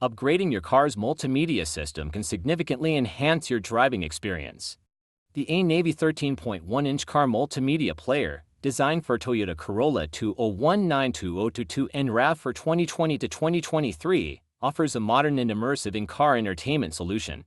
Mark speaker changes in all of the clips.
Speaker 1: Upgrading your car's multimedia system can significantly enhance your driving experience. The Ainavi 13.1-inch car multimedia player, designed for Toyota Corolla 2019-2022 and RAV4 2020 to 2023, offers a modern and immersive in-car entertainment solution.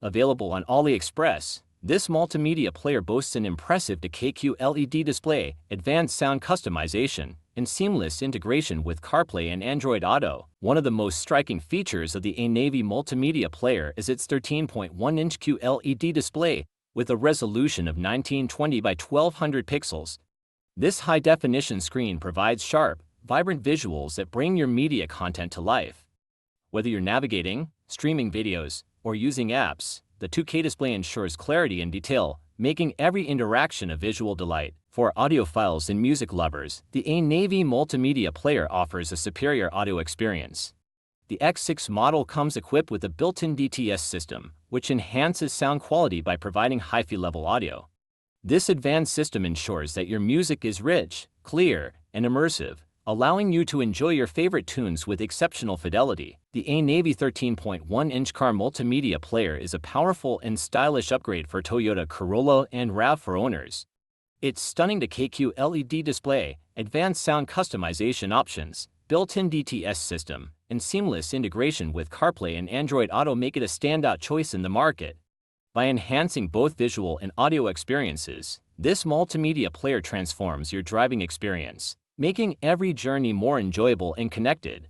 Speaker 1: Available on Aliexpress, this multimedia player boasts an impressive DKQ LED display, advanced sound customization, and seamless integration with Carplay and Android Auto. One of the most striking features of the Ainavi multimedia player is its 13.1-inch QLED display, with a resolution of 1920 by 1200 pixels. This high-definition screen provides sharp, vibrant visuals that bring your media content to life. Whether you're navigating, streaming videos, or using apps, the 2K display ensures clarity and detail, making every interaction a visual delight. For audiophiles and music lovers, the Ainavi multimedia player offers a superior audio experience. The X6 model comes equipped with a built-in DTS system, which enhances sound quality by providing HiFi level audio. This advanced system ensures that your music is rich, clear, and immersive, allowing you to enjoy your favorite tunes with exceptional fidelity. The Ainavi 13.1-inch car multimedia player is a powerful and stylish upgrade for Toyota Corolla and RAV4 owners. Its stunning DKQ LED display, advanced sound customization options, built-in DTS system, and seamless integration with Carplay and Android Auto make it a standout choice in the market. By enhancing both visual and audio experiences, this multimedia player transforms your driving experience, making every journey more enjoyable and connected.